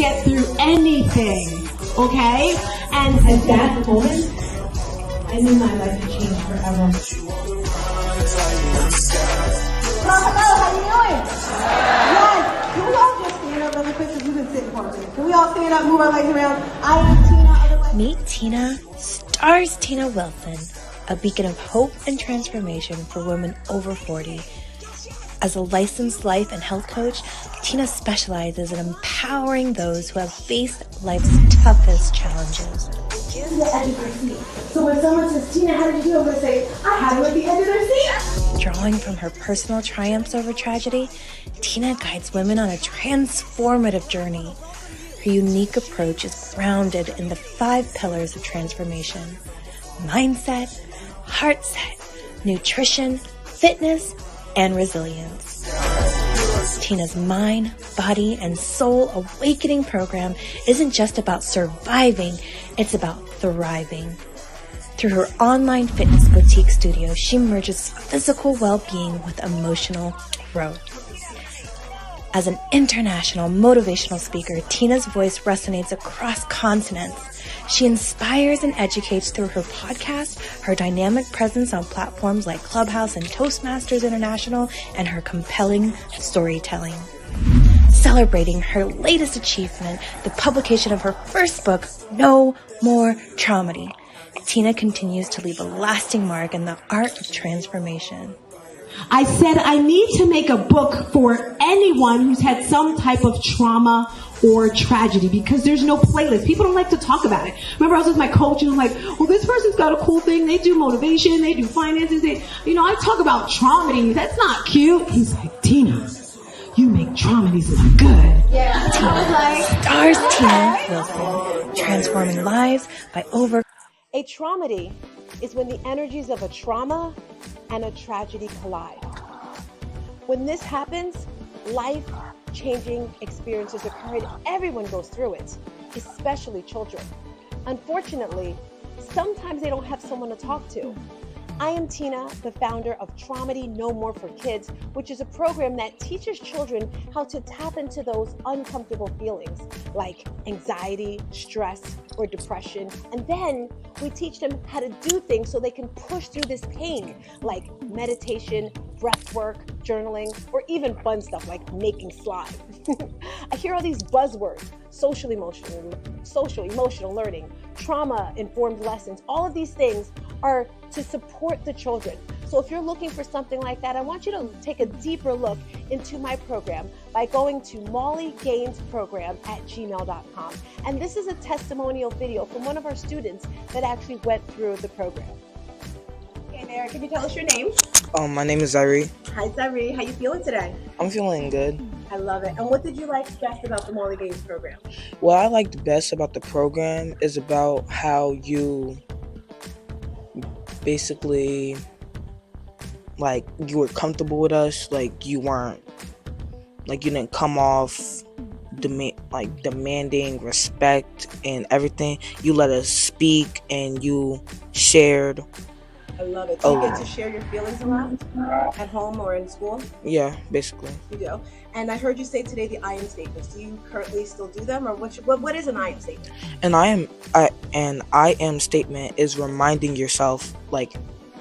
get through anything, okay? And that moment, I knew my life had changed forever. Hello, how you doing? Yes. Can we all just stand up really quick because we've been sitting for a minute? Can we all stand up, move our legs around? I am Tina, otherwise... Meet Tina, stars Tina Wilson, a beacon of hope and transformation for women over 40. As a licensed life and health coach, Tina specializes in empowering those who have faced life's toughest challenges. To the edge of their seat. So when someone says, Tina, how did you feel? I'm going to say, I had them at the edge of their seat. Drawing from her personal triumphs over tragedy, Tina guides women on a transformative journey. Her unique approach is grounded in the 5 pillars of transformation: mindset, heart set, nutrition, fitness, and resilience. Tina's mind, body, and soul awakening program isn't just about surviving, it's about thriving. Through her online fitness boutique studio, she merges physical well-being with emotional growth. As an international motivational speaker, Tina's voice resonates across continents. She inspires and educates through her podcast, her dynamic presence on platforms like Clubhouse and Toastmasters International, and her compelling storytelling. Celebrating her latest achievement, the publication of her first book, No More Traumedy, Tina continues to leave a lasting mark in the art of transformation. I said I need to make a book for anyone who's had some type of trauma or tragedy, because there's no playlist. People don't like to talk about it. Remember, I was with my coach and I'm like, well, this person's got a cool thing. They do motivation. They do finances. I talk about traumedy. That's not cute. He's like, Tina, you make traumedies look good. Yeah. Stars Tina Wilson, transforming lives by over. A traumedy is when the energies of a trauma and a tragedy collide. When this happens, life-changing experiences occur and everyone goes through it, especially children. Unfortunately, sometimes they don't have someone to talk to. I am Tina, the founder of Traumedy No More for Kids, which is a program that teaches children how to tap into those uncomfortable feelings like anxiety, stress, or depression. And then we teach them how to do things so they can push through this pain, like meditation, breath work, journaling, or even fun stuff like making slime. I hear all these buzzwords: social emotional learning, trauma-informed lessons. All of these things are to support the children. So if you're looking for something like that, I want you to take a deeper look into my program by going to mollygainsprogram@gmail.com. And this is a testimonial video from one of our students that actually went through the program. Okay, Mary, can you tell us your name? My name is Zaire. Hi, Zaire. How you feeling today? I'm feeling good. I love it. And what did you like best about the Molly Games program? What I liked best about the program is about how you basically, you were comfortable with us. You weren't, you didn't come off demanding respect and everything. You let us speak and you shared. I love it. Do you get to share your feelings a lot at home or in school? Yeah, basically. You do. And I heard you say today the I am statements. Do you currently still do them, or what is an I am statement? An I am statement is reminding yourself,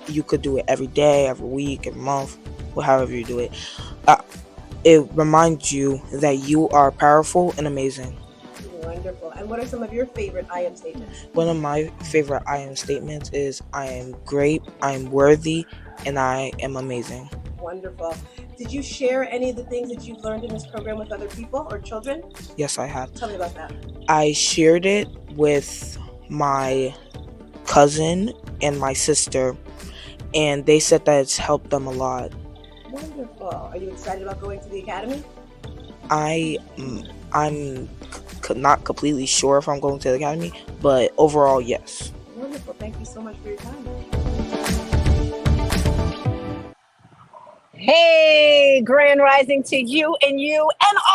you could do it every day, every week, every month, or however you do it. It reminds you that you are powerful and amazing. Wonderful. And what are some of your favorite I am statements? One of my favorite I am statements is I am great, I am worthy, and I am amazing. Wonderful. Did you share any of the things that you've learned in this program with other people or children? Yes, I have. Tell me about that. I shared it with my cousin and my sister, and they said that it's helped them a lot. Wonderful. Are you excited about going to the academy? I'm not completely sure if I'm going to the academy, but overall, yes. Wonderful. Thank you so much for your time. Hey, grand rising to you and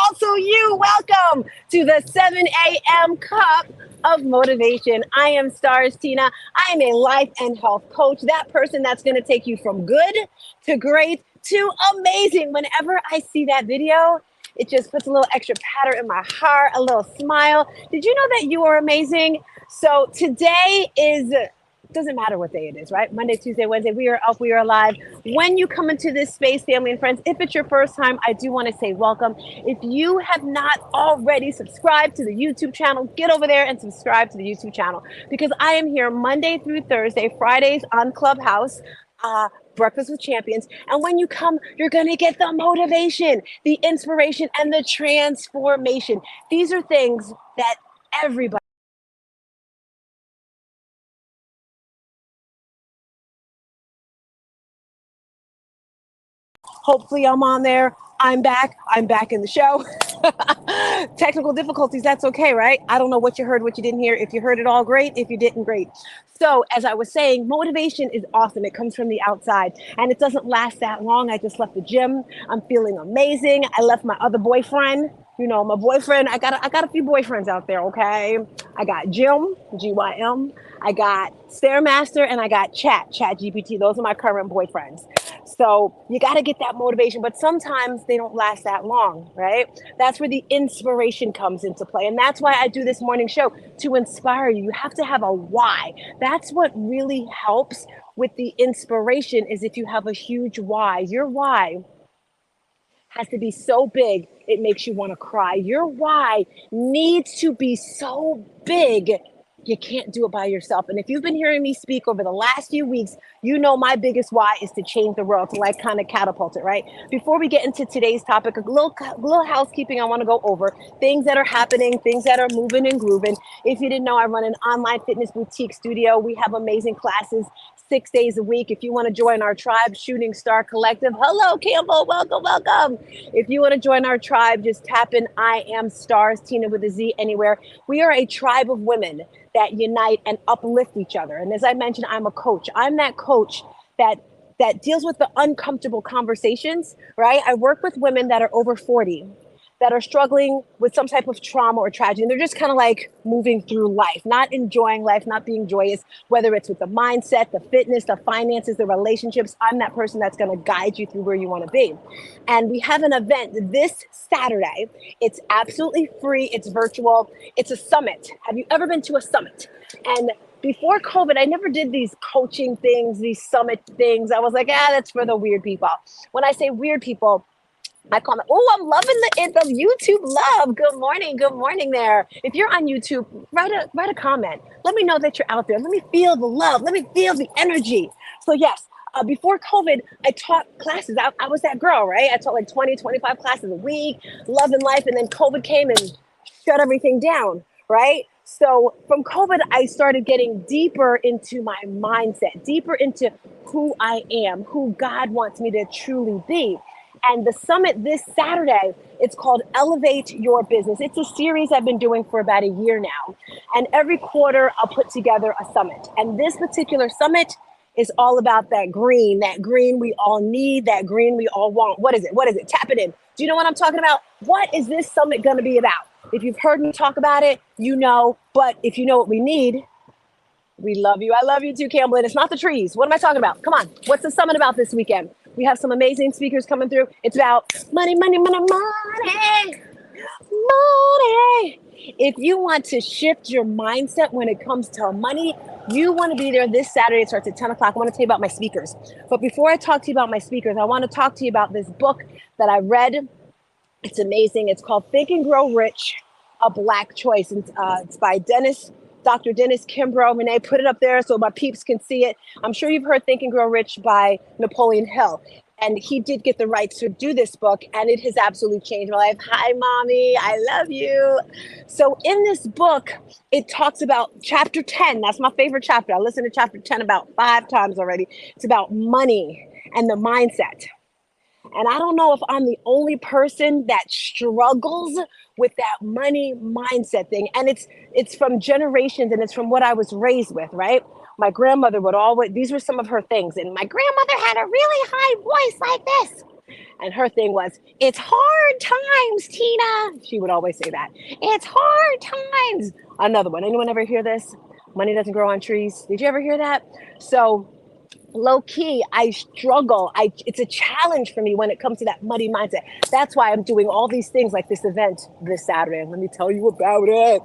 also you. Welcome to the 7 a.m. cup of motivation. I am Stars Tina. I am a life and health coach, that person that's going to take you from good to great to amazing. Whenever I see that video, It just puts a little extra patter in my heart, a little smile. Did you know that you are amazing? So today is, doesn't matter what day it is, right? Monday, Tuesday, Wednesday, we are up, we are alive. When you come into this space, family and friends, if it's your first time, I do want to say welcome. If you have not already subscribed to the YouTube channel, get over there and subscribe to the YouTube channel, because I am here Monday through Thursday, Fridays on Clubhouse, Breakfast with Champions. And when you come, you're going to get the motivation, the inspiration, and the transformation. These are things that everybody. Hopefully I'm on there. I'm back. I'm back in the show. Technical difficulties, that's okay, right? I don't know what you heard, what you didn't hear. If you heard it all, great. If you didn't, great. So as I was saying, motivation is awesome. It comes from the outside and it doesn't last that long. I just left the gym. I'm feeling amazing. I left my other boyfriend. You know, my boyfriend, I got a few boyfriends out there, okay? I got Jim, Gym. I got Stairmaster, and I got Chat GPT. Those are my current boyfriends. So you got to get that motivation, but sometimes they don't last that long, right? That's where the inspiration comes into play. And that's why I do this morning show, to inspire you. You have to have a why. That's what really helps with the inspiration, is if you have a huge why. Your why has to be so big, it makes you want to cry. Your why needs to be so big, you can't do it by yourself. And if you've been hearing me speak over the last few weeks, you know my biggest why is to change the world, to like kind of catapult it, right? Before we get into today's topic, a little housekeeping I want to go over, things that are happening, things that are moving and grooving. If you didn't know, I run an online fitness boutique studio. We have amazing classes 6 days a week. If you want to join our tribe, Shooting Star Collective, hello, Campbell, welcome, welcome. If you want to join our tribe, just tap in I Am Stars, Tina with a Z, anywhere. We are a tribe of women that unite and uplift each other. And as I mentioned, I'm a coach. I'm that coach that deals with the uncomfortable conversations, right? I work with women that are over 40, that are struggling with some type of trauma or tragedy. And they're just kind of like moving through life, not enjoying life, not being joyous, whether it's with the mindset, the fitness, the finances, the relationships. I'm that person that's going to guide you through where you want to be. And we have an event this Saturday. It's absolutely free. It's virtual. It's a summit. Have you ever been to a summit? And before COVID, I never did these coaching things, these summit things. I was like, that's for the weird people. When I say weird people, I comment, oh, I'm loving the YouTube love. Good morning there. If you're on YouTube, write a comment. Let me know that you're out there. Let me feel the love. Let me feel the energy. So yes, before COVID, I taught classes. I was that girl, right? I taught like 20, 25 classes a week, loving life. And then COVID came and shut everything down, right? So from COVID, I started getting deeper into my mindset, deeper into who I am, who God wants me to truly be. And the summit this Saturday, it's called Elevate Your Business. It's a series I've been doing for about a year now. And every quarter I'll put together a summit. And this particular summit is all about that green we all need, that green we all want. What is it? Tap it in. Do you know what I'm talking about? What is this summit going to be about? If you've heard me talk about it, you know, but if you know what we need, we love you. I love you too, Campbell. And it's not the trees. What am I talking about? Come on. What's the summit about this weekend? We have some amazing speakers coming through. It's about money, money, money, money, money. If you want to shift your mindset when it comes to money, you want to be there this Saturday. It starts at 10 o'clock. I want to tell you about my speakers. But before I talk to you about my speakers, I want to talk to you about this book that I read. It's amazing. It's called Think and Grow Rich, A Black Choice. And it's by Dr. Dennis Kimbrough. Renee, put it up there so my peeps can see it. I'm sure you've heard Think and Grow Rich by Napoleon Hill. And he did get the rights to do this book, and it has absolutely changed my life. Hi, Mommy. I love you. So in this book, it talks about chapter 10. That's my favorite chapter. I listened to chapter 10 about 5 times already. It's about money and the mindset. And I don't know if I'm the only person that struggles with that money mindset thing. And it's from generations, and it's from what I was raised with, right? My grandmother would always, these were some of her things. And my grandmother had a really high voice like this. And her thing was, it's hard times, Tina. She would always say that. It's hard times. Another one. Anyone ever hear this? Money doesn't grow on trees. Did you ever hear that? So low key, I struggle. It's a challenge for me when it comes to that muddy mindset. That's why I'm doing all these things like this event this Saturday. Let me tell you about it.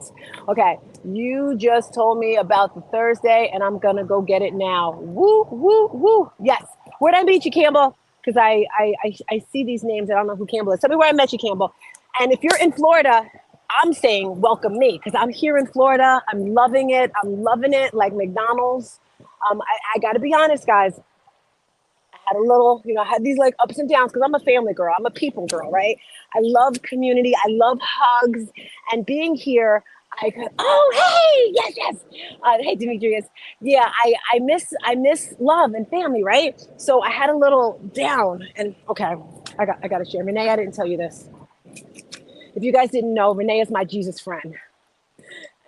Okay, you just told me about the Thursday, and I'm gonna go get it now. Woo, woo, woo. Yes. Where'd I meet you, Campbell? Because I see these names. I don't know who Campbell is. Tell me where I met you, Campbell. And if you're in Florida, I'm saying welcome me because I'm here in Florida. I'm loving it. I'm loving it like McDonald's. I got to be honest, guys. I had a little, I had these like ups and downs because I'm a family girl. I'm a people girl, right? I love community. I love hugs and being here. Hey, yes, yes. Hey, Demetrius. Yeah, I miss love and family, right? So I had a little down and okay, I got to share. Renee, I didn't tell you this. If you guys didn't know, Renee is my Jesus friend.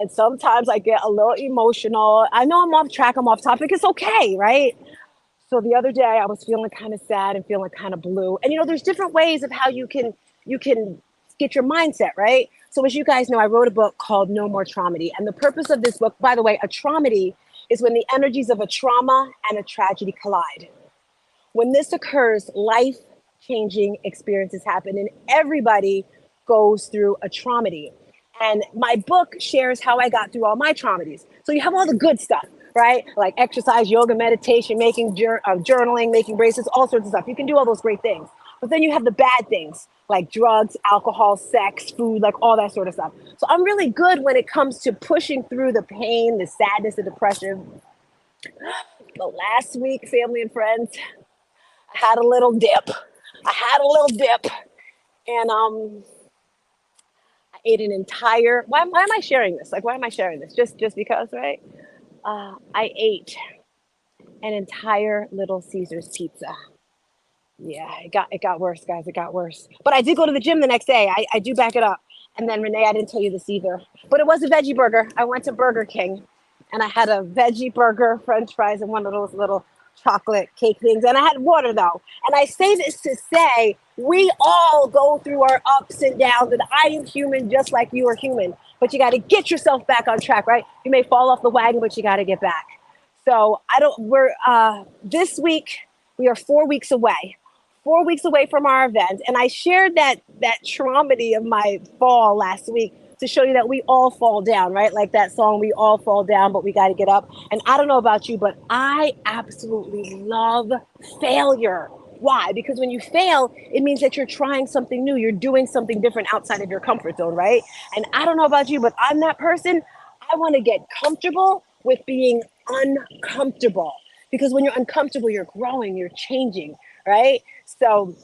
And sometimes I get a little emotional. I know I'm off track, I'm off topic. It's okay, right? So the other day I was feeling kind of sad and feeling kind of blue. And there's different ways of how you can get your mindset, right? So as you guys know, I wrote a book called No More Traumedy. And the purpose of this book, by the way, a traumedy is when the energies of a trauma and a tragedy collide. When this occurs, life-changing experiences happen and everybody goes through a traumedy. And my book shares how I got through all my traumedies. So you have all the good stuff, right? Like exercise, yoga, meditation, making journaling, making bracelets, all sorts of stuff. You can do all those great things. But then you have the bad things like drugs, alcohol, sex, food, like all that sort of stuff. So I'm really good when it comes to pushing through the pain, the sadness, the depression. But last week, family and friends, I had a little dip. And I ate an entire, why am I sharing this? Like, why am I sharing this? Just because, right? I ate an entire Little Caesars pizza. Yeah, it got worse, guys. It got worse. But I did go to the gym the next day. I do back it up. And then Renee, I didn't tell you this either. But it was a veggie burger. I went to Burger King and I had a veggie burger, French fries, and one of those little chocolate cake things. And I had water though. And I say this to say, we all go through our ups and downs, and I am human just like you are human. But you got to get yourself back on track, right? You may fall off the wagon, but you got to get back. So this week, we are 4 weeks away. 4 weeks away from our event. And I shared that traumedy of my fall last week to show you that we all fall down, right? Like that song, we all fall down, but we got to get up. And I don't know about you, but I absolutely love failure. Why? Because when you fail, it means that you're trying something new. You're doing something different outside of your comfort zone, right? And I don't know about you, but I'm that person. I want to get comfortable with being uncomfortable. Because when you're uncomfortable, you're growing, you're changing, right? So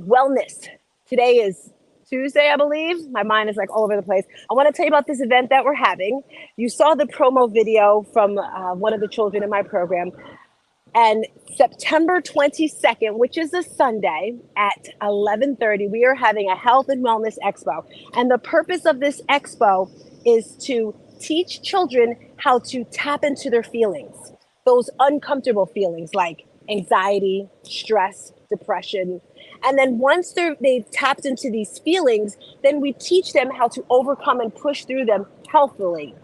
wellness. Today is Tuesday, I believe. My mind is like all over the place. I want to tell you about this event that we're having. You saw the promo video from one of the children in my program. And September 22nd, which is a Sunday at 11:30, we are having a health and wellness expo. And the purpose of this expo is to teach children how to tap into their feelings, those uncomfortable feelings like anxiety, stress, depression. And then once they've tapped into these feelings, then we teach them how to overcome and push through them healthily.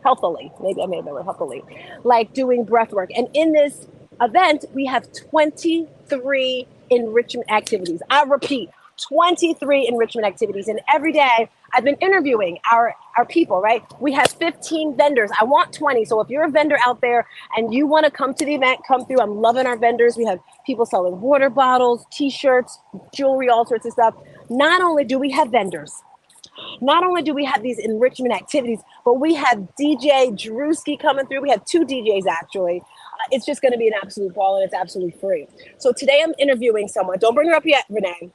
Maybe I made that word healthily, like doing breath work. And in this event, we have 23 enrichment activities. I repeat, 23 enrichment activities. And every day I've been interviewing our people, right? We have 15 vendors. I want 20. So if you're a vendor out there and you want to come to the event, come through. I'm loving our vendors. We have people selling water bottles, t-shirts, jewelry, all sorts of stuff. Not only do we have vendors, not only do we have these enrichment activities, but we have DJ Drewski coming through. We have 2 DJs actually. It's just going to be an absolute ball, and it's absolutely free. So today I'm interviewing someone. Don't bring her up yet, Renee,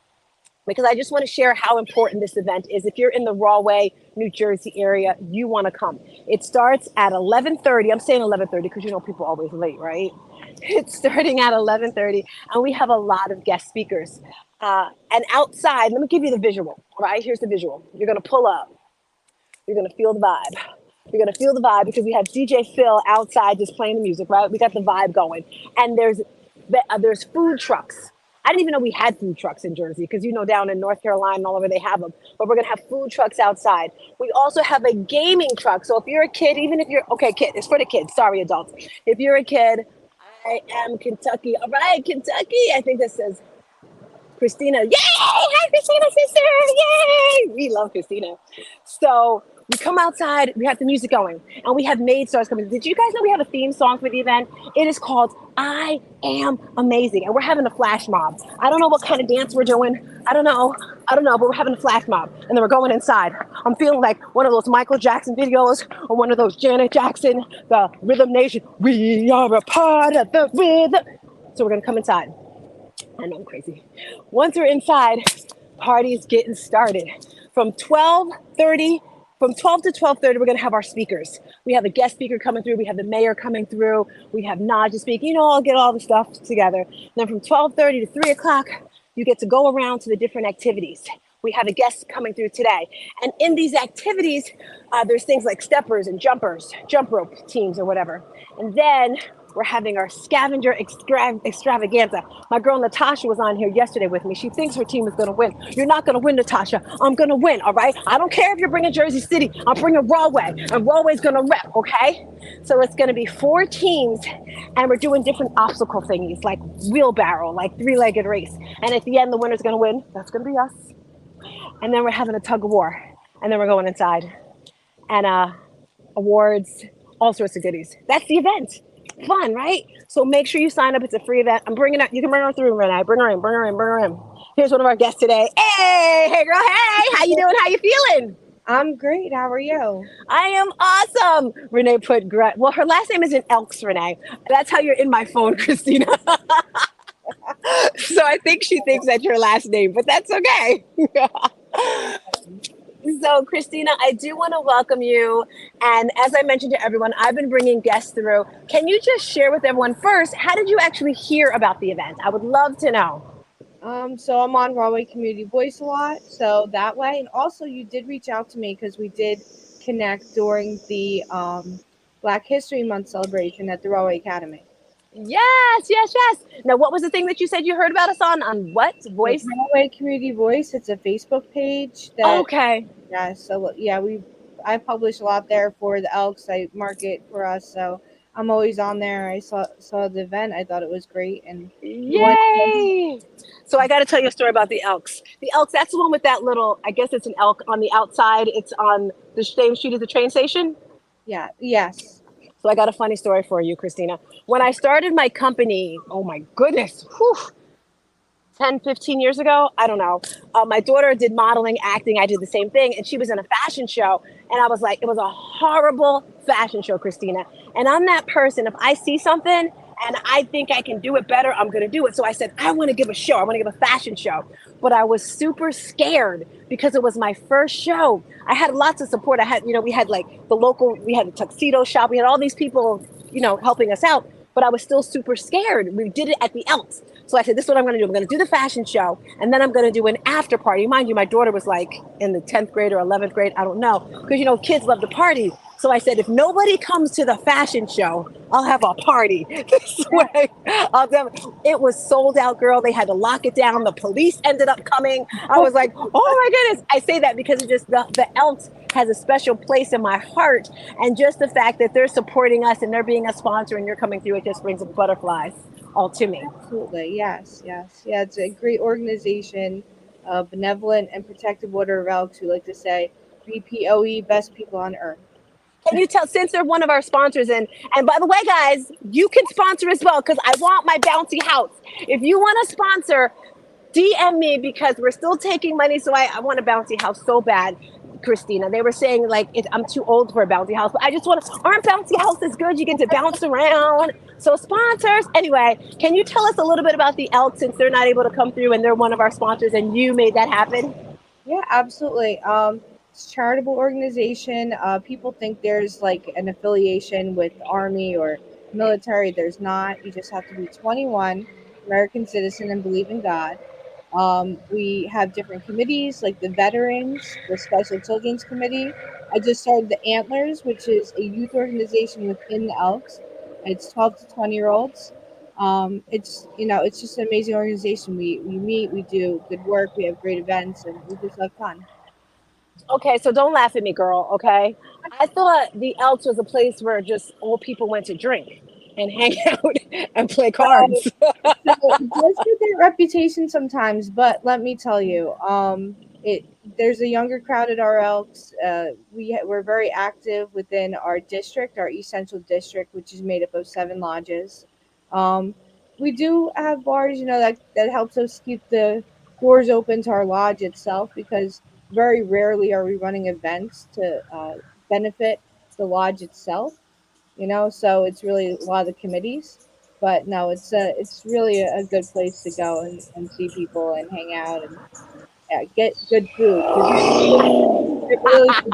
because I just want to share how important this event is. If you're in the Rahway, New Jersey area, you want to come. It starts at 11:30. I'm saying 11:30 because people are always late, right? It's starting at 11:30, and we have a lot of guest speakers. And outside, let me give you the visual, all right? Here's the visual. You're going to pull up. You're going to feel the vibe. You're going to feel the vibe because we have DJ Phil outside just playing the music, right? We got the vibe going. And there's food trucks. I didn't even know we had food trucks in Jersey because, down in North Carolina and all over they have them. But we're going to have food trucks outside. We also have a gaming truck. So if you're a kid, even if you're, okay, kid, it's for the kids. Sorry, adults. If you're a kid, I am Kentucky. All right, Kentucky. I think this says Christina. Yay! Hi, Christina, sister. Yay! We love Christina. So we come outside, we have the music going, and we have maid stars coming. Did you guys know we have a theme song for the event? It is called I Am Amazing. And we're having a flash mob. I don't know what kind of dance we're doing. I don't know, but we're having a flash mob. And then we're going inside. I'm feeling like one of those Michael Jackson videos or one of those Janet Jackson, the Rhythm Nation. We are a part of the rhythm. So we're going to come inside. I know I'm crazy. Once we're inside, party's getting started. From 12:30, from 12 to 12:30, we're gonna have our speakers. We have a guest speaker coming through. We have the mayor coming through. We have Naj to speak. I'll get all the stuff together. And then from 12:30 to 3 o'clock, you get to go around to the different activities. We have a guest coming through today. And in these activities, there's things like steppers and jumpers, jump rope teams or whatever. And then we're having our scavenger extravaganza. My girl Natasha was on here yesterday with me. She thinks her team is going to win. You're not going to win, Natasha. I'm going to win, all right? I don't care if you're bringing Jersey City. I'm bringing Rahway, and Rahway's going to rep, okay? So it's going to be 4 teams, and we're doing different obstacle thingies, like wheelbarrow, like 3-legged race. And at the end, the winner's going to win. That's going to be us. And then we're having a tug of war, and then we're going inside. And awards, all sorts of goodies. That's the event. Fun, right? So make sure you sign up. It's a free event. I'm bringing her. You can bring her through, Renee. Bring her in. Here's one of our guests today. Hey, girl. Hey, how you doing? How you feeling? I'm great. How are you? I am awesome. Renee put well, her last name isn't Elks, Renee. That's how you're in my phone, Christina. So I think she thinks that's your last name, but that's okay. So, Christina, I do want to welcome you. And as I mentioned to everyone, I've been bringing guests through. Can you just share with everyone first, how did you actually hear about the event? I would love to know. So I'm on Rahway Community Voice a lot, so that way. And also, you did reach out to me because we did connect during the Black History Month celebration at the Rahway Academy. Yes. Now, what was the thing that you said you heard about us on? On what? Voice? Rahway Community Voice. It's a Facebook page. That, okay. Yeah, so yeah, I publish a lot there for the Elks. I market for us, so I'm always on there. I saw the event. I thought it was great. And yay! So I got to tell you a story about the Elks. The Elks, that's the one with that little, I guess it's an elk on the outside. It's on the same street as the train station? Yeah, yes. So I got a funny story for you, Christina. When I started my company, oh my goodness, 10, 15 years ago, I don't know. My daughter did modeling, acting. I did the same thing. And she was in a fashion show. And I was like, it was a horrible fashion show, Christina. And I'm that person, if I see something and I think I can do it better, I'm going to do it. So I said, I want to give a show. I want to give a fashion show. But I was super scared because it was my first show. I had lots of support. We had like we had the tuxedo shop. We had all these people, helping us out. But I was still super scared. We did it at the Elks. So I said, this is what I'm going to do. I'm going to do the fashion show, and then I'm going to do an after party. Mind you, my daughter was like in the 10th grade or 11th grade. I don't know. Because, kids love to party. So I said, if nobody comes to the fashion show, I'll have a party. This way, it was sold out, girl. They had to lock it down. The police ended up coming. I was like, oh my goodness. I say that because it just the Elks has a special place in my heart. And just the fact that they're supporting us and they're being a sponsor and you're coming through, it just brings up butterflies all to me. Absolutely. Yes. Yeah, it's a great organization, benevolent and protective order of Elks. We like to say BPOE, best people on earth. Can you tell, since they're one of our sponsors, and by the way, guys, you can sponsor as well, because I want my bouncy house. If you want to sponsor, DM me, because we're still taking money, so I want a bouncy house so bad, Christina. They were saying, like, I'm too old for a bouncy house, but I just aren't bouncy houses good? You get to bounce around. So sponsors. Anyway, can you tell us a little bit about the Elks, since they're not able to come through and they're one of our sponsors and you made that happen? Yeah, absolutely. It's a charitable organization. People think there's like an affiliation with the Army or military. There's not. You just have to be 21, American citizen, and believe in God. We have different committees like the Veterans, the Special Children's Committee. I just started the Antlers, which is a youth organization within the Elks. It's 12 to 20-year-olds. It's just an amazing organization. We meet, we do good work, we have great events, and we just have fun. Okay, so don't laugh at me, girl, okay? I thought the Elks was a place where just old people went to drink. and hang out and play cards. So it does get that reputation sometimes, but let me tell you, it there's a younger crowd at our Elks. We're very active within our district, our East Central district, which is made up of 7 lodges. Um, we do have bars, that helps us keep the doors open to our lodge itself because very rarely are we running events to benefit the lodge itself. So it's really a lot of the committees. But no, it's really a good place to go and see people and hang out and get good food because get really good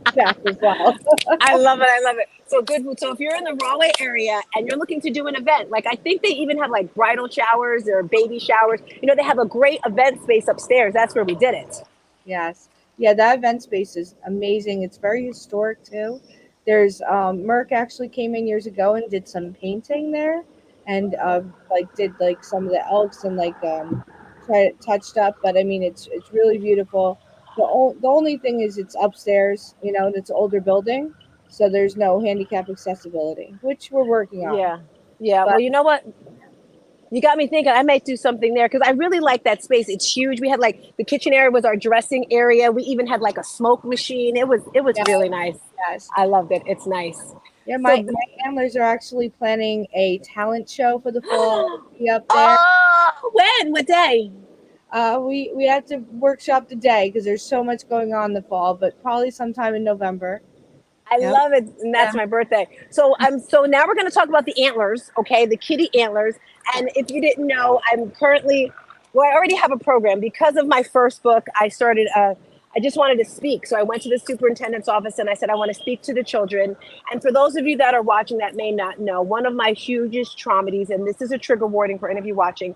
stuff as well. I love it. I love it. So good. So if you're in the Rahway area and you're looking to do an event, like I think they even have like bridal showers or baby showers. They have a great event space upstairs. That's where we did it. Yes. Yeah, that event space is amazing. It's very historic too. There's Merck actually came in years ago and did some painting there and did like some of the elks and touched up, but I mean it's really beautiful. The only thing is it's upstairs, and it's an older building, so there's no handicap accessibility, which we're working on. Yeah. Yeah. But Well, you know what? You got me thinking I might do something there because I really like that space. It's huge. We had like the kitchen area was our dressing area. We even had like a smoke machine. It was yeah, really nice. yes. I loved it. It's nice. Yeah, So my antlers are actually planning a talent show for the fall. Be up there. oh, when? What day? We have to workshop the day because there's so much going on in the fall, but probably sometime in November. I Yep. love it, and Yeah. that's my birthday. So now we're going to talk about the antlers, okay? The kitty antlers. And if you didn't know, I already have a program because of my first book. I just wanted to speak, so I went to the superintendent's office and I said I want to speak to the children. And for those of you that are watching that may not know, one of my hugest traumas, and this is a trigger warning for any of you watching.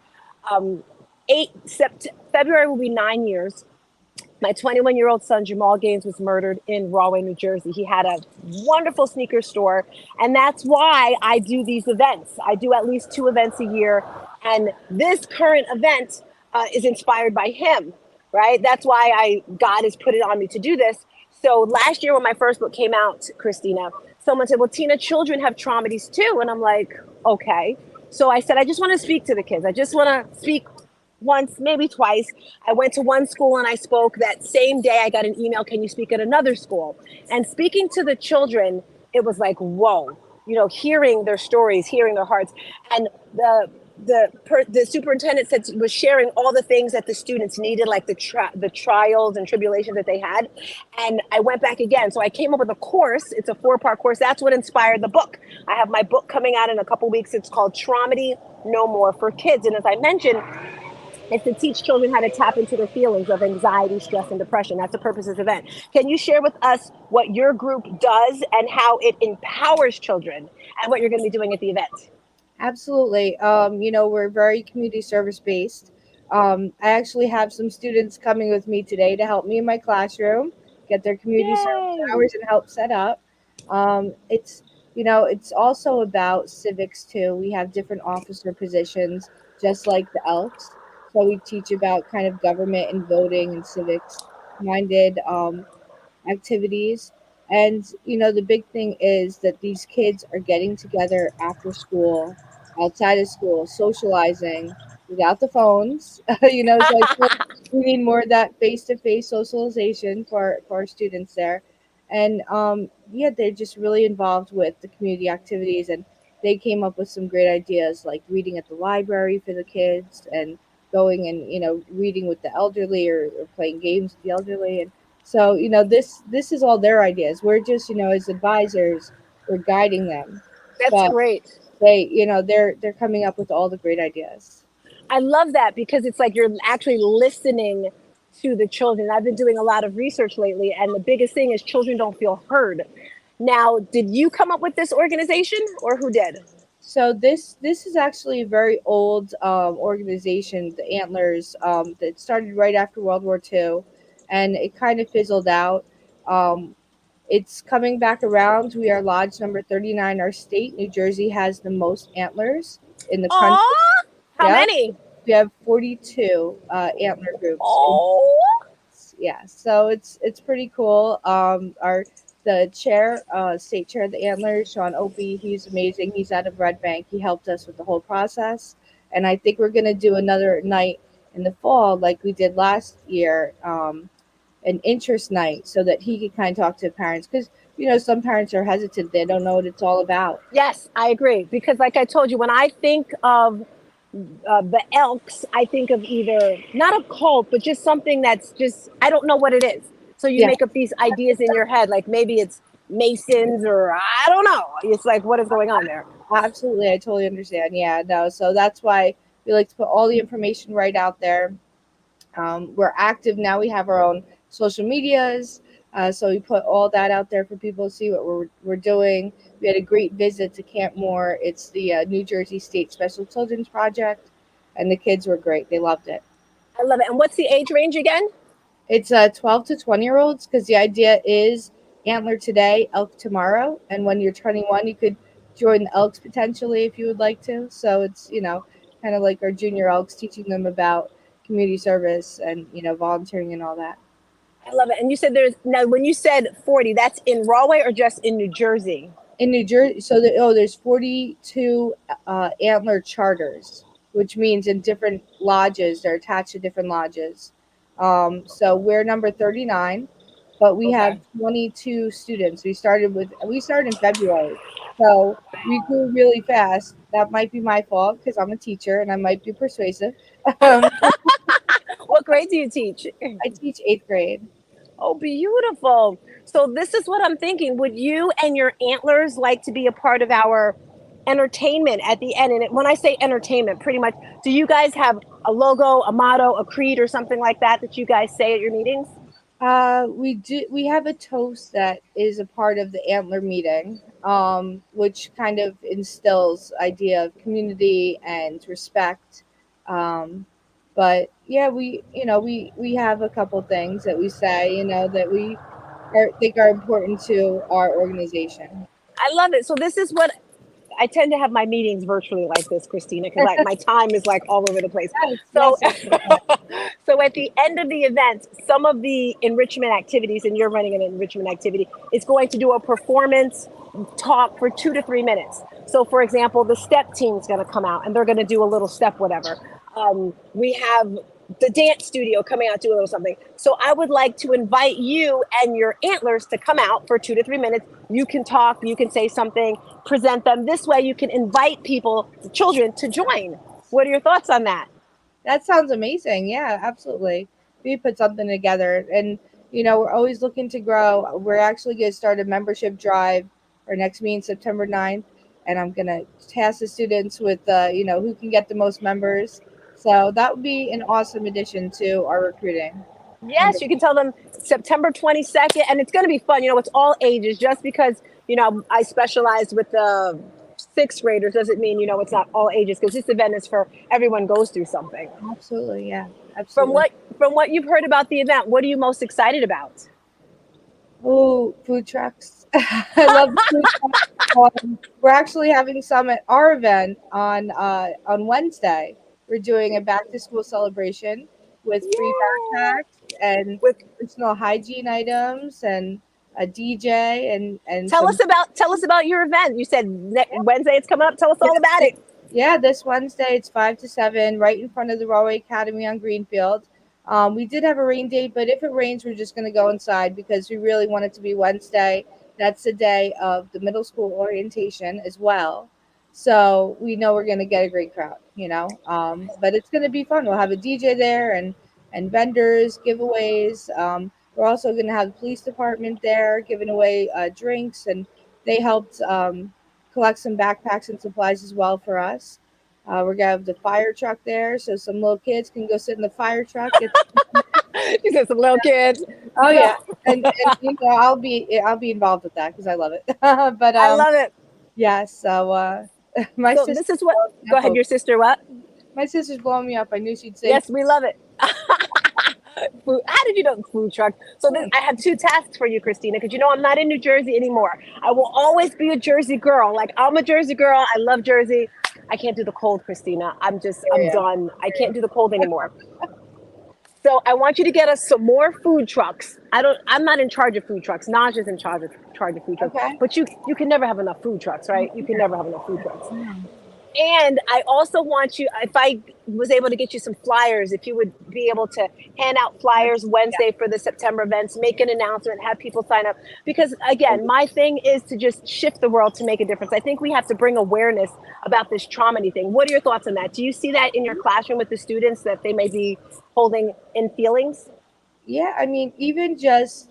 8 February will be 9 years. My 21-year-old son, Jamal Gaines, was murdered in Rahway, New Jersey. He had a wonderful sneaker store, and that's why I do these events. I do at least 2 events a year, and this current event is inspired by him, right? That's why God has put it on me to do this. So last year when my first book came out, Christina, someone said, well, Tina, children have traumas too. And I'm like, okay. So I said, I just want to speak to the kids. I just want to speak once, maybe twice. I went to one school and I spoke. That same day I got an email, can you speak at another school? And speaking to the children, it was like, whoa, hearing their stories, hearing their hearts. And the superintendent was sharing all the things that the students needed, like the trials and tribulations that they had. And I went back again. So I came up with a course. It's a 4-part course. That's what inspired the book. I have my book coming out in a couple weeks. It's called Traumedy No More for Kids. And as I mentioned, it's to teach children how to tap into their feelings of anxiety, stress, and depression. That's the purpose of this event. Can you share with us what your group does and how it empowers children and what you're going to be doing at the event? Absolutely. We're very community service based. I actually have some students coming with me today to help me in my classroom get their community service hours and help set up. It's also about civics too. We have different officer positions, just like the Elks. So we teach about kind of government and voting and civics minded activities. And, the big thing is that these kids are getting together after school, outside of school, socializing without the phones. So I feel we need more of that face to face socialization for our students there. And they're just really involved with the community activities. And they came up with some great ideas like reading at the library for the kids and going and reading with the elderly or playing games with the elderly. And so this is all their ideas. We're just as advisors, we're guiding them. That's But great. they're coming up with all the great ideas. I love that because it's like you're actually listening to the children. I've been doing a lot of research lately, and the biggest thing is children don't feel heard. Now, did you come up with this organization or who did? So this is actually a very old organization, the Antlers, that started right after World War II, and it kind of fizzled out. It's coming back around. We are lodge number 39. Our state, New Jersey, has the most antlers in the country. Aw, how Yep. many? We have 42 antler groups. Oh, Yeah, so it's pretty cool. Our the chair, state chair of the Antlers, Sean Opie. He's amazing. He's out of Red Bank. He helped us with the whole process, and I think we're gonna do another night in the fall, like we did last year, an interest night, so that he could kind of talk to parents, because some parents are hesitant. They don't know what it's all about. Yes, I agree. Because, like I told you, when I think of the Elks, I think of either not a cult, but just something that's just, I don't know what it is. So you Yeah. make up these ideas in your head, like maybe it's Masons or I don't know. It's like, what is going on there? Absolutely, I totally understand. Yeah, no, so that's why we like to put all the information right out there. We're active now. We have our own social medias, so we put all that out there for people to see what we're doing. We had a great visit to Camp Moore. It's the New Jersey State Special Children's Project, and the kids were great. They loved it. I love it. And what's the age range again? It's 12 to 20-year-olds, because the idea is antler today, elk tomorrow, and when you're 21, you could join the elks potentially if you would like to. So it's kind of like our junior elks, teaching them about community service and volunteering and all that. I love it. And you said now when you said 40, that's in Rahway or just in New Jersey? In New Jersey, so there's 42 antler charters, which means in different lodges, they're attached to different lodges. So we're number 39, but we have 22 students. We started in February, so we grew really fast. That might be my fault, because I'm a teacher and I might be persuasive. What grade do you teach? I teach 8th grade. Oh, beautiful. So this is what I'm thinking. Would you and your antlers like to be a part of our entertainment at the end? And when I say entertainment, pretty much, do you guys have a logo, a motto, a creed, or something like that you guys say at your meetings? We do. We have a toast that is a part of the antler meeting, which kind of instills idea of community and respect. But yeah, we have a couple things that we say, that we think are important to our organization. I love it. So this is what I tend to have my meetings virtually like this, Christina, because my time is like all over the place. So, so at the end of the event, some of the enrichment activities, and you're running an enrichment activity, is going to do a performance talk for 2 to 3 minutes. So, for example, the step team is going to come out and they're going to do a little step, whatever. We have the dance studio coming out, do a little something. So I would like to invite you and your antlers to come out for 2 to 3 minutes. You can talk, you can say something, present them. This way you can invite people, children, to join. What are your thoughts on that? That sounds amazing. Yeah, absolutely. We put something together, and we're always looking to grow. We're actually going to start a membership drive. Our next meeting September 9th, and I'm going to task the students with who can get the most members. So that would be an awesome addition to our recruiting. Yes, you can tell them September 22nd, and it's going to be fun. It's all ages. Just because, I specialize with the 6th graders doesn't mean, it's not all ages, because this event is for everyone goes through something. Absolutely, yeah. Absolutely. From what you've heard about the event, what are you most excited about? Oh, food trucks. I love food trucks. We're actually having some at our event on Wednesday. We're doing a back to school celebration with free backpacks and with personal hygiene items and a DJ and tell us about your event. You said Wednesday it's coming up. Tell us all about it. Yeah, this Wednesday it's 5 to 7 right in front of the Rahway Academy on Greenfield. We did have a rain date, but if it rains, we're just going to go inside because we really want it to be Wednesday. That's the day of the middle school orientation as well. So we know we're going to get a great crowd, but it's going to be fun. We'll have a DJ there and vendors, giveaways. We're also going to have the police department there giving away drinks, and they helped collect some backpacks and supplies as well for us. We're going to have the fire truck there, so some little kids can go sit in the fire truck. You said some little kids. Oh yeah, and I'll be involved with that because I love it. But I love it. Yeah, so my so sister. This is what. Go ahead. Your sister what? My sister's blowing me up. I knew she'd say. Yes, we love it. How did you know food truck? So I have 2 tasks for you, Christina, because I'm not in New Jersey anymore. I will always be a Jersey girl. Like I'm a Jersey girl. I love Jersey. I can't do the cold, Christina. I'm done. I can't do the cold anymore. So I want you to get us some more food trucks. I'm not in charge of food trucks. Naja's in charge of food trucks. Okay. But you can never have enough food trucks, right? You can never have enough food trucks. Yeah. And I also want you, if I was able to get you some flyers, if you would be able to hand out flyers Wednesday for the September events, make an announcement, have people sign up. Because again, my thing is to just shift the world to make a difference. I think we have to bring awareness about this trauma thing. What are your thoughts on that? Do you see that in your classroom with the students that they may be holding in feelings? Yeah, I mean, even just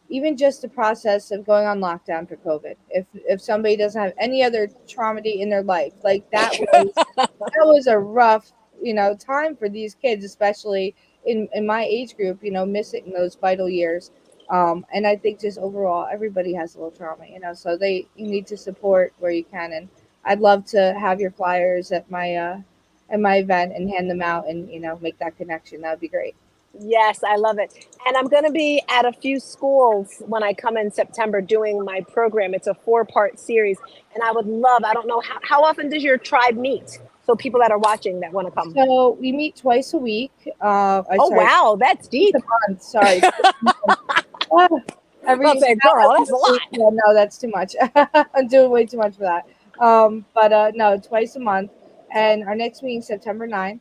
the process of going on lockdown for COVID. If somebody doesn't have any other trauma in their life, like that was a rough, time for these kids, especially in my age group, missing those vital years. And I think just overall, everybody has a little trauma, so you need to support where you can. And I'd love to have your flyers at my event and hand them out and, make that connection. That would be great. Yes, I love it. And I'm going to be at a few schools when I come in September doing my program. It's a 4-part series. And I would love, I don't know, how often does your tribe meet? So people that are watching that want to come. So we meet twice a week. Oh, Sorry, wow, that's deep. twice a month. Sorry. Ah, I'll say, girl, that's a lot. Yeah, no, that's too much. I'm doing way too much for that. But no, twice a month. And our next meeting September 9th.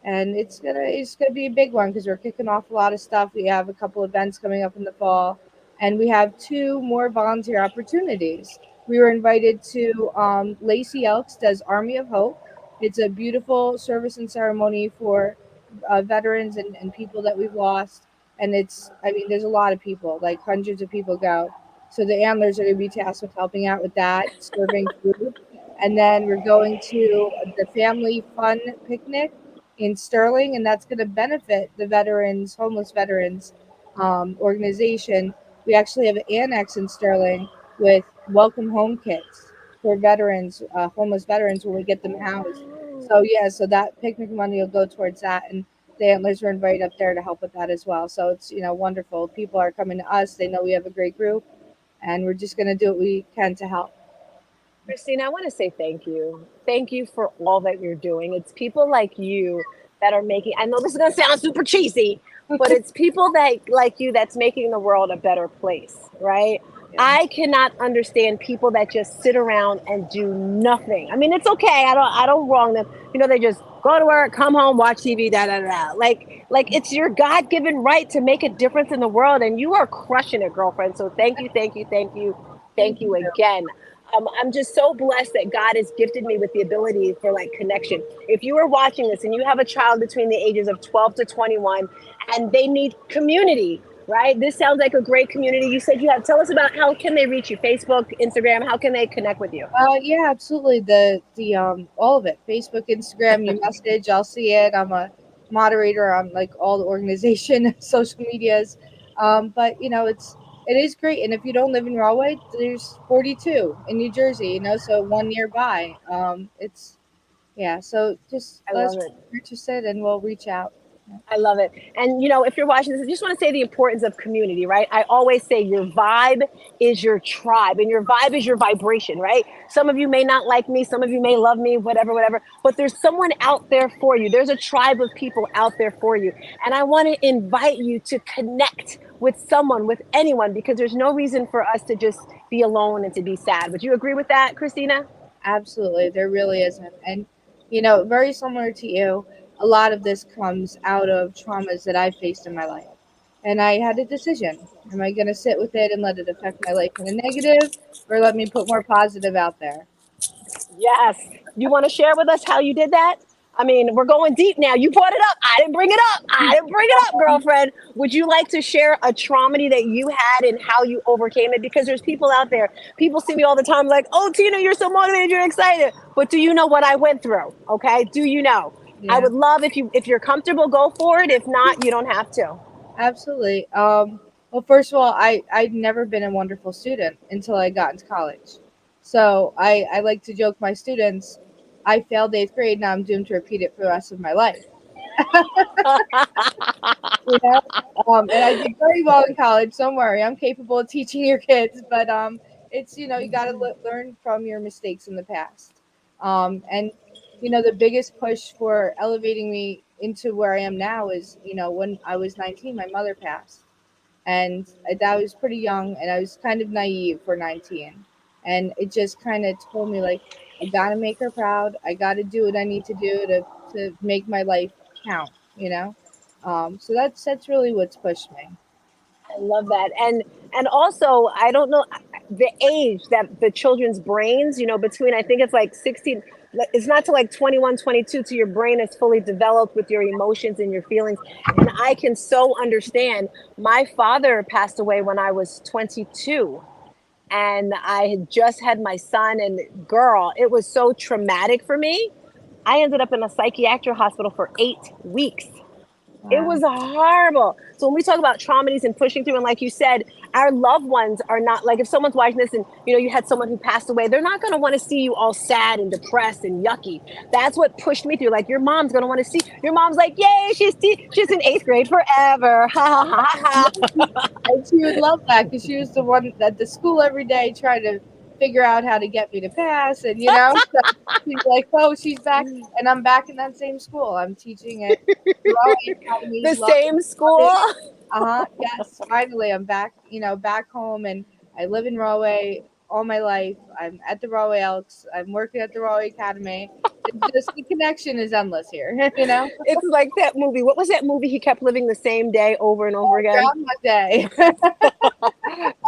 And it's gonna be a big one because we're kicking off a lot of stuff. We have a couple events coming up in the fall, and we have 2 more volunteer opportunities. We were invited to Lacey Elks does Army of Hope. It's a beautiful service and ceremony for veterans and people that we've lost. And I mean, there's a lot of people, like hundreds of people go. So the Antlers are going to be tasked with helping out with that, serving food. And then we're going to the Family Fun Picnic in Sterling, and that's going to benefit the veterans, homeless veterans organization. We actually have an annex in Sterling with welcome home kits for veterans, homeless veterans, when we get them housed. So yeah, so that picnic money will go towards that, and the Antlers were invited up there to help with that as well. So it's wonderful. People are coming to us. They know we have a great group, and we're just going to do what we can to help. Christina, I want to say thank you. Thank you for all that you're doing. It's people like you that are making, I know this is going to sound super cheesy, but it's people that like you that's making the world a better place, right? Yeah. I cannot understand people that just sit around and do nothing. I mean, it's okay. I don't wrong them. They just go to work, come home, watch TV, da da da. Like it's your God-given right to make a difference in the world, and you are crushing it, girlfriend. So thank you, thank you, thank you, thank you again. I'm just so blessed that God has gifted me with the ability for connection. If you are watching this and you have a child between the ages of 12 to 21 and they need community, right? This sounds like a great community. You said tell us about how can they reach you? Facebook, Instagram, how can they connect with you? Yeah, absolutely. The all of it. Facebook, Instagram, you message, I'll see it. I'm a moderator on all the organization social medias. But it is great. And if you don't live in Rahway, there's 42 in New Jersey, so one nearby. So just let us know if you're interested and we'll reach out. I love it. And, if you're watching this, I just want to say the importance of community, right? I always say your vibe is your tribe and your vibe is your vibration, right? Some of you may not like me. Some of you may love me, whatever, but there's someone out there for you. There's a tribe of people out there for you. And I want to invite you to connect with someone, with anyone, because there's no reason for us to just be alone and to be sad. Would you agree with that, Christina? Absolutely. There really isn't. And, very similar to you, a lot of this comes out of traumas that I've faced in my life. And I had a decision. Am I going to sit with it and let it affect my life in a negative, or let me put more positive out there? Yes. You want to share with us how you did that? I mean, we're going deep now. You brought it up. I didn't bring it up, girlfriend. Would you like to share a trauma that you had and how you overcame it? Because there's people out there. People see me all the time like, oh, Tina, you're so motivated. You're excited. But do you know what I went through? Okay. Do you know? Yeah. I would love if you're comfortable, go for it. If not, you don't have to. Absolutely. Well, first of all, I'd never been a wonderful student until I got into college. So I like to joke my students, I failed 8th grade. Now I'm doomed to repeat it for the rest of my life. And I did very well in college. Don't worry, I'm capable of teaching your kids. But it's you got to learn from your mistakes in the past. And the biggest push for elevating me into where I am now is, when I was 19, my mother passed. And I was pretty young, and I was kind of naive for 19. And it just kind of told me, like, I got to make her proud. I got to do what I need to do to make my life count. So that's really what's pushed me. I love that. And also, I don't know the age that the children's brains, between, I think it's like 16, it's not to like 21, 22 to your brain is fully developed with your emotions and your feelings. And I can so understand. My father passed away when I was 22, and I had just had my son, and girl, it was so traumatic for me. I ended up in a psychiatric hospital for 8 weeks. It was horrible. So when we talk about traumas and pushing through, and like you said, our loved ones are not, like, if someone's watching this and you had someone who passed away, they're not going to want to see you all sad and depressed and yucky. That's what pushed me through. Like, your mom's going to want to see. Your mom's like, yay, she's in 8th grade forever. Ha ha ha ha. And she would love that because she was the one at the school every day trying to figure out how to get me to pass, and so she's like, oh, she's back, and I'm back in that same school. I'm teaching at Rahway Academy. The same school? Yes, finally I'm back, back home, and I live in Rahway all my life. I'm at the Rahway Elks. I'm working at the Rahway Academy. It's just, the connection is endless here. It's like that movie. What was that movie? He kept living the same day over and over again. Groundhog Day.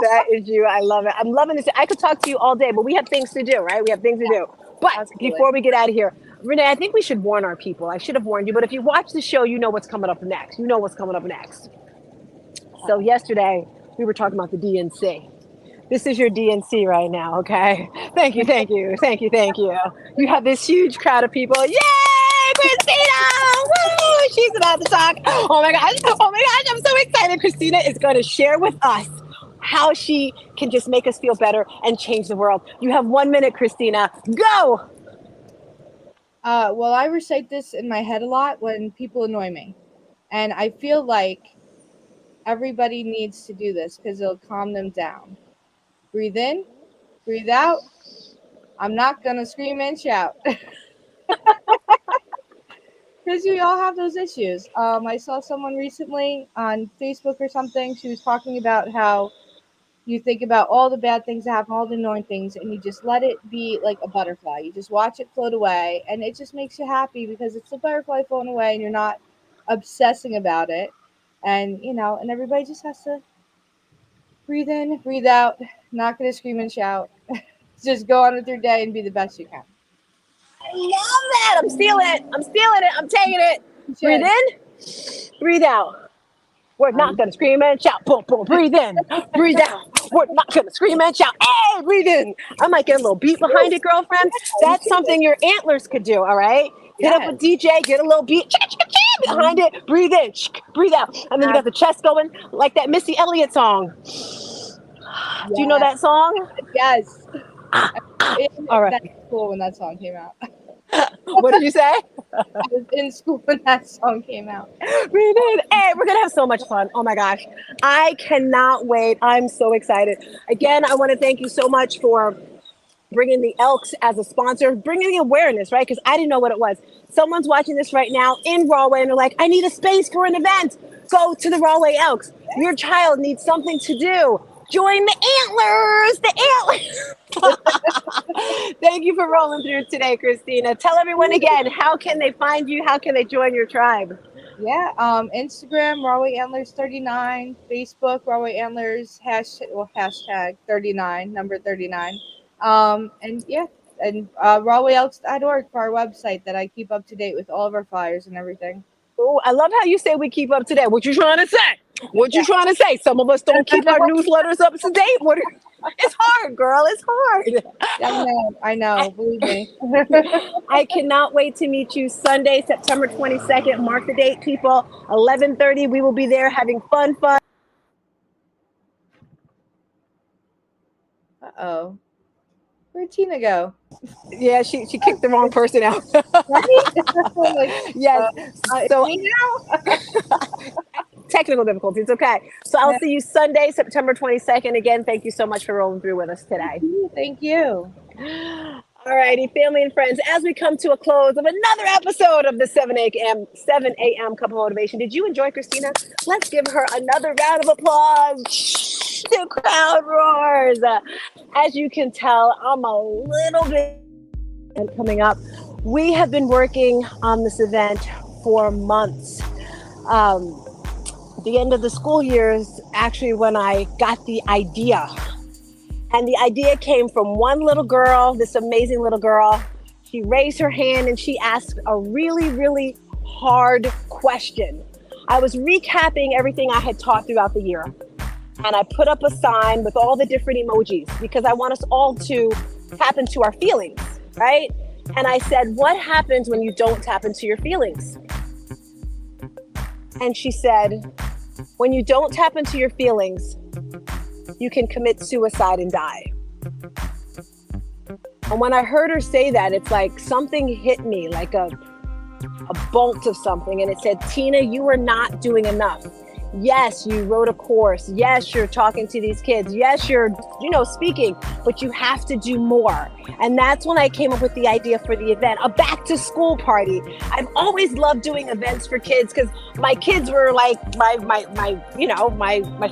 That is you. I love it. I'm loving this. I could talk to you all day, but we have things to do, right? We have things to do. But Absolutely. Before we get out of here, Renee, I think we should warn our people. I should have warned you, but if you watch the show, you know what's coming up next. You know what's coming up next. So yesterday, we were talking about the DNC. This is your DNC right now, okay? Thank you. You have this huge crowd of people. Yay, Kristina! Woo! She's about to talk. Oh my gosh, I'm so excited. Kristina is going to share with us how she can just make us feel better and change the world. You have 1 minute, Kristina. Go! Well, I recite this in my head a lot when people annoy me. And I feel like everybody needs to do this because it'll calm them down. Breathe in, breathe out. I'm not going to scream and shout. Because we all have those issues. I saw someone recently on Facebook or something. She was talking about how you think about all the bad things that happen, all the annoying things, and you just let it be like a butterfly. You just watch it float away, and it just makes you happy because it's a butterfly floating away, and you're not obsessing about it. And, and everybody just has to breathe in, breathe out, not going to scream and shout. Just go on with your day and be the best you can. I love that. I'm stealing it. I'm taking it. Breathe in, breathe out. We're not going to scream and shout. Boom, boom. Breathe in, breathe out. We're not going to scream and shout. Hey, breathe in. I might get a little beat behind it, girlfriend. That's something your antlers could do, all right? Hit up a DJ, get a little beat behind it. Breathe in, breathe out. And then you got the chest going like that Missy Elliott song. Do you know that song? Yes. All right. That's cool when that song came out. What did you say? I was in school when that song came out. Breathe in. Hey, we're going to have so much fun. Oh my gosh. I cannot wait. I'm so excited. Again, I want to thank you so much for bringing the Elks as a sponsor, bringing the awareness, right? Because I didn't know what it was. Someone's watching this right now in Rahway and they're like, I need a space for an event. Go to the Rahway Elks. Your child needs something to do. Join the antlers. Thank you for rolling through today, Kristina. Tell everyone again, how can they find you? How can they join your tribe? Yeah, Instagram, Rahway Antlers 39, Facebook, Rahway Antlers, hashtag 39, number 39. And rahwayelks.org for our website that I keep up to date with all of our flyers and everything. Oh, I love how you say we keep up to date. What you trying to say? What you trying to say? Some of us don't keep our newsletters up to date. It's hard, girl. It's hard. I know. Believe me. I cannot wait to meet you Sunday, September 22nd. Mark the date, people. 11:30. We will be there having fun. Uh-oh. Where'd Tina go? Yeah, she kicked the wrong person out. Yes. So technical difficulties. Okay. So I'll see you Sunday, September 22nd. Again, thank you so much for rolling through with us today. Thank you. All righty, family and friends, as we come to a close of another episode of the 7 a.m. Cup of Motivation, did you enjoy Christina? Let's give her another round of applause. The crowd roars. As you can tell, I'm a little bit coming up. We have been working on this event for months. The end of the school year is actually when I got the idea. And the idea came from one little girl, this amazing little girl. She raised her hand and she asked a really, really hard question. I was recapping everything I had taught throughout the year. And I put up a sign with all the different emojis because I want us all to tap into our feelings, right? And I said, what happens when you don't tap into your feelings? And she said, when you don't tap into your feelings, you can commit suicide and die. And when I heard her say that, it's like something hit me, like a bolt of something. And it said, Tina, you are not doing enough. Yes, you wrote a course. Yes, you're talking to these kids. Yes, you're, speaking, but you have to do more. And that's when I came up with the idea for the event, a back to school party. I've always loved doing events for kids because my kids were like my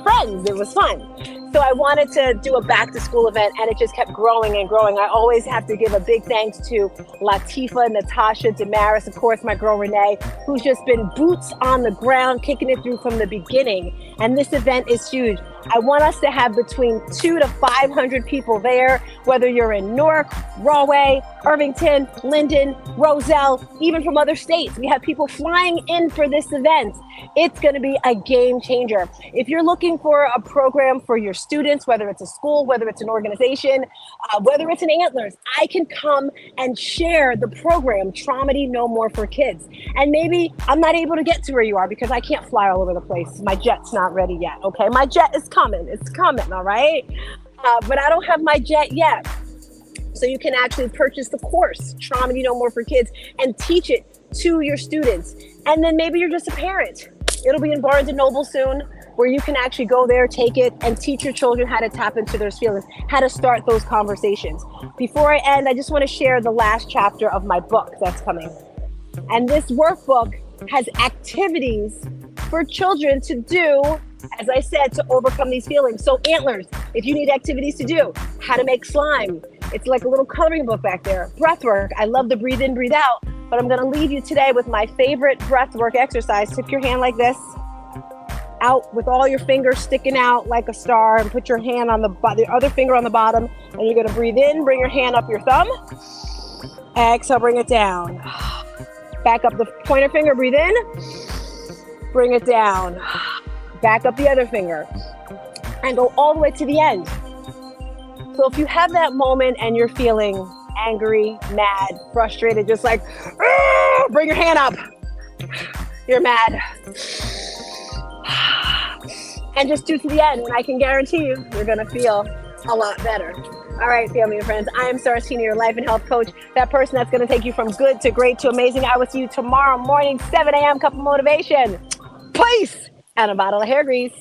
friends. It was fun. So I wanted to do a back to school event and it just kept growing and growing. I always have to give a big thanks to Latifa, Natasha, Damaris, of course, my girl Renee, who's just been boots on the ground, kicking it through from the beginning. And this event is huge. I want us to have between 200 to 500 people there, whether you're in Newark, Rahway, Irvington, Linden, Roselle, even from other states. We have people flying in for this event. It's going to be a game changer. If you're looking for a program for your students, whether it's a school, whether it's an organization, whether it's an Antlers, I can come and share the program, Traumedy No More for Kids. And maybe I'm not able to get to where you are because I can't fly all over the place. My jet's not ready yet, okay? My jet is coming. It's coming, all right? But I don't have my jet yet. So you can actually purchase the course, Traumedy No More for Kids, and teach it to your students. And then maybe you're just a parent. It'll be in Barnes & Noble soon, where you can actually go there, take it, and teach your children how to tap into their feelings, how to start those conversations. Before I end, I just want to share the last chapter of my book that's coming. And this workbook has activities for children to do, as I said, to overcome these feelings. So Antlers, if you need activities to do, how to make slime. It's like a little coloring book back there. Breath work. I love to breathe in, breathe out. But I'm going to leave you today with my favorite breath work exercise. Tip your hand like this, out with all your fingers sticking out like a star, and put your hand on the other finger on the bottom. And you're going to breathe in, bring your hand up your thumb. Exhale, bring it down. Back up the pointer finger, breathe in. Bring it down. Back up the other finger. And go all the way to the end. So if you have that moment and you're feeling angry, mad, frustrated, just like, bring your hand up. You're mad. And just do to the end, and I can guarantee you, you're gonna feel a lot better. All right, family and friends, I am Kristina, your life and health coach, that person that's gonna take you from good to great to amazing. I will see you tomorrow morning, 7 a.m. Cup of Motivation. Peace! And a bottle of hair grease.